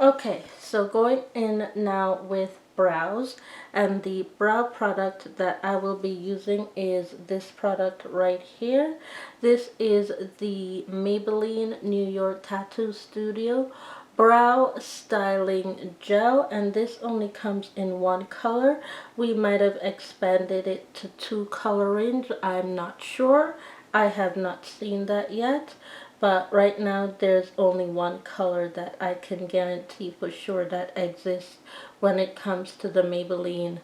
Okay, so going in now with brows, and the brow product that I will be using is this product right here. This is the Maybelline New York Tattoo Studio Brow Styling Gel, and this only comes in one color. We might have expanded it to two color range, I'm not sure. I have not seen that yet. But right now there's only one color that I can guarantee for sure that exists when it comes to the Maybelline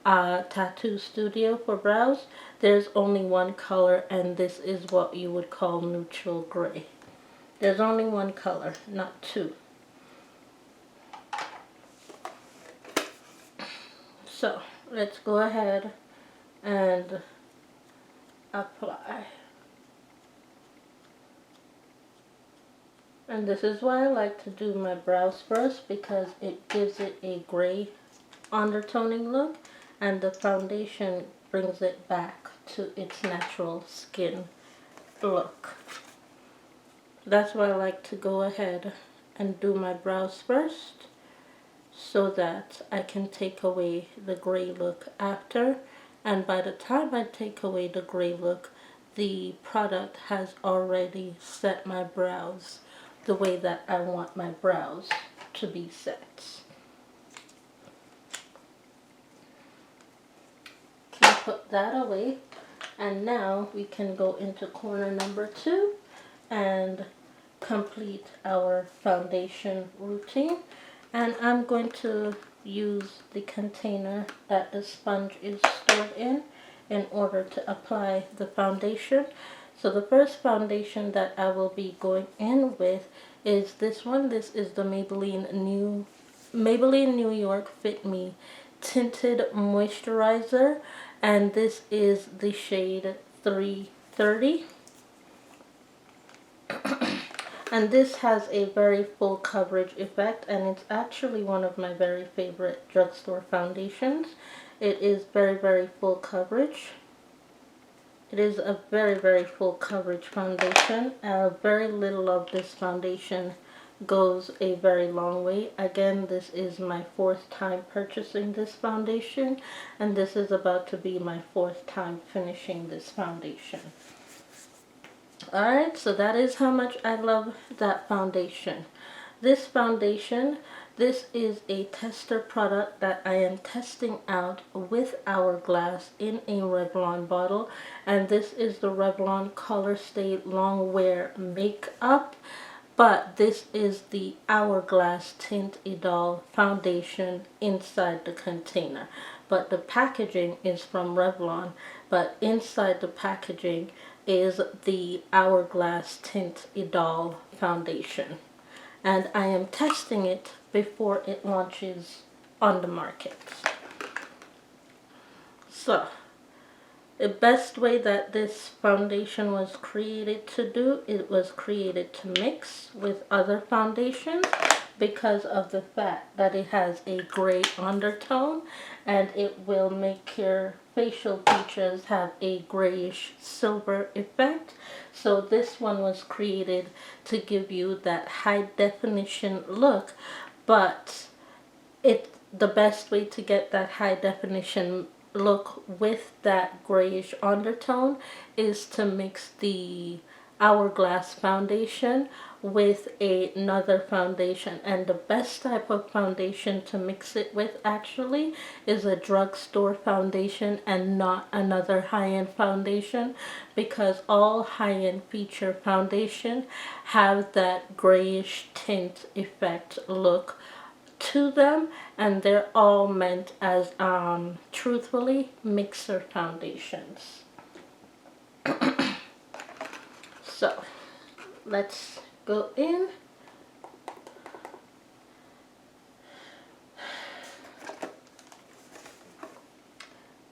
Tattoo Studio for brows. There's only one color, and this is what you would call neutral gray. There's only one color, not two. So let's go ahead and apply. And this is why I like to do my brows first, because it gives it a gray undertoning look, and the foundation brings it back to its natural skin look. That's why I like to go ahead and do my brows first, so that I can take away the gray look after. And by the time I take away the gray look, the product has already set my brows the way that I want my brows to be set. Can put that away, and now we can go into corner number 2 and complete our foundation routine. And I'm going to use the container that the sponge is stored in order to apply the foundation. So the first foundation that I will be going in with is this one. This is the Maybelline New York Fit Me Tinted Moisturizer, and this is the shade 330. And this has a very full coverage effect, and it's actually one of my very favorite drugstore foundations. It is very, very full coverage. It is a very, very full coverage foundation. Very little of this foundation goes a very long way. Again, this is my 4th time purchasing this foundation, and this is about to be my 4th time finishing this foundation. Alright, so that is how much I love that foundation. This foundation, this is a tester product that I am testing out with Hourglass in a Revlon bottle, and this is the Revlon Color Stay Long Wear Makeup, but this is the Hourglass Tint Idol foundation inside the container. But the packaging is from Revlon, but inside the packaging is the Hourglass Tint Idol foundation. And I am testing it before it launches on the market. So, the best way that this foundation was created to do, it was created to mix with other foundations because of the fact that it has a gray undertone, and it will make your facial features have a grayish silver effect. So this one was created to give you that high definition look, but the best way to get that high definition look with that grayish undertone is to mix the Hourglass foundation with another foundation. And the best type of foundation to mix it with actually is a drugstore foundation and not another high-end foundation, because all high-end feature foundation have that grayish tint effect look to them, and they're all meant as truthfully mixer foundations. So let's go in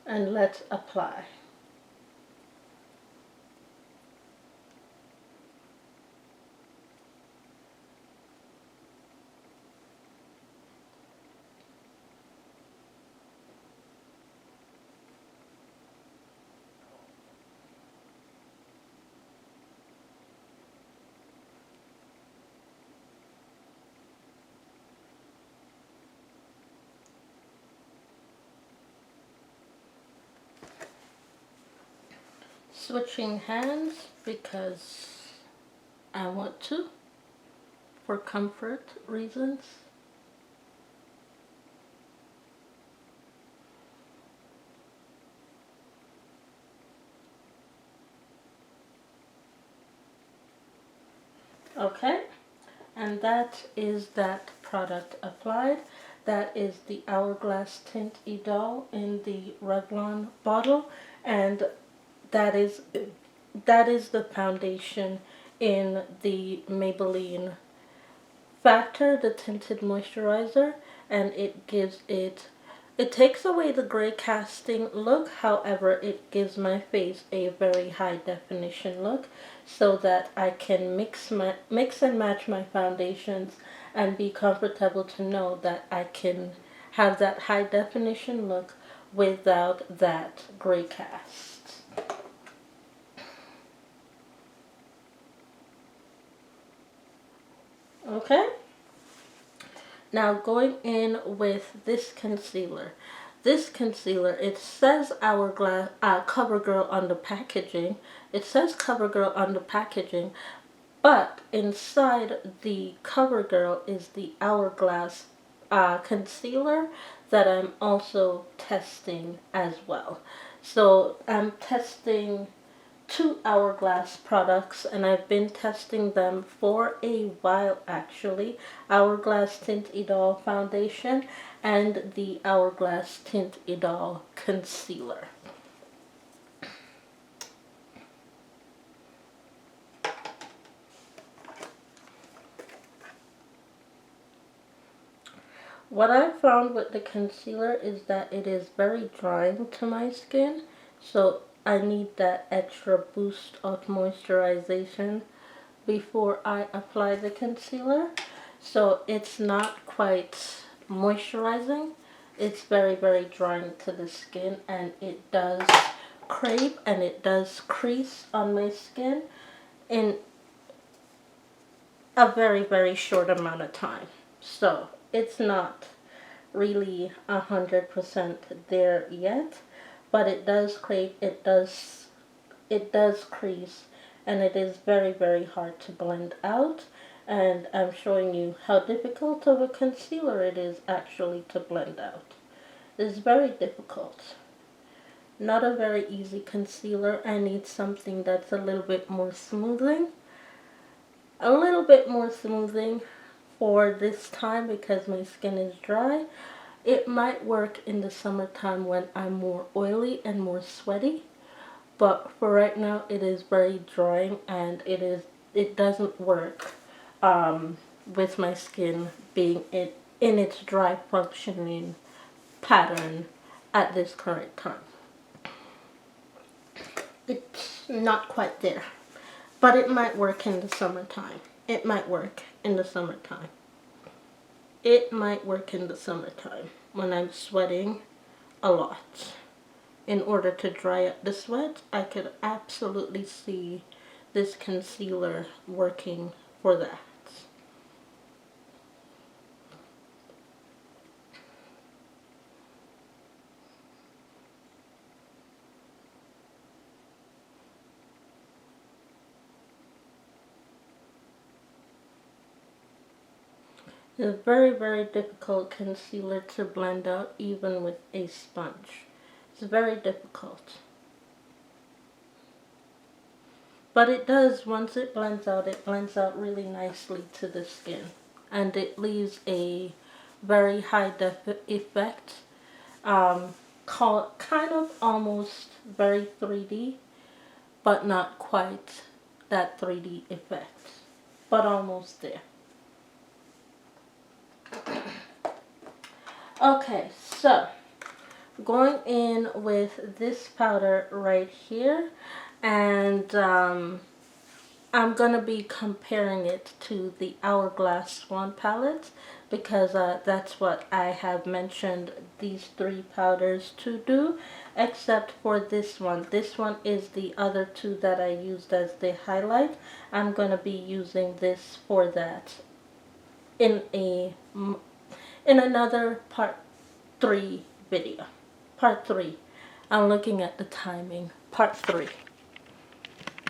and let's apply. switching hands because I want to, for comfort reasons. Okay, and that is that product applied. That is the Hourglass Tint Idol in the Revlon bottle, and that is the foundation in the Maybelline Factor, the tinted moisturizer, and it takes away the gray casting look. However, it gives my face a very high definition look so that I can mix and match my foundations and be comfortable to know that I can have that high definition look without that gray cast. Okay? Now going in with this concealer. This concealer, it says Hourglass CoverGirl on the packaging. It says CoverGirl on the packaging, but inside the CoverGirl is the Hourglass concealer that I'm also testing as well. So I'm testing two Hourglass products, and I've been testing them for a while actually. Hourglass Tint Idol Foundation and the Hourglass Tint Idol Concealer. What I found with the concealer is that it is very drying to my skin, so I need that extra boost of moisturization before I apply the concealer. So it's not quite moisturizing. It's very, very drying to the skin, and it does crepe and it does crease on my skin in a very, very short amount of time. So it's not really 100% there yet, but it does crepe, it does crease, and it is very, very hard to blend out. And I'm showing you how difficult of a concealer it is actually to blend out. It's very difficult. Not a very easy concealer. I need something that's a little bit more smoothing. A little bit more smoothing for this time because my skin is dry. It might work in the summertime when I'm more oily and more sweaty, but for right now it is very drying, and it doesn't work with my skin being in its dry functioning pattern at this current time. It's not quite there, but it might work in the summertime. It might work in the summertime. It might work in the summertime when I'm sweating a lot. In order to dry up the sweat, I could absolutely see this concealer working for that. It's a very, very difficult concealer to blend out even with a sponge. It's very difficult. But it does, once it blends out really nicely to the skin. And it leaves a very high def effect. Kind of almost very 3D, but not quite that 3D effect. But almost there. Okay, so going in with this powder right here, and I'm going to be comparing it to the Hourglass Swan palette because that's what I have mentioned these three powders to do, except for this one. This one is the other two that I used as the highlight. I'm going to be using this for that in another part 3 video. Part 3. I'm looking at the timing. Part 3.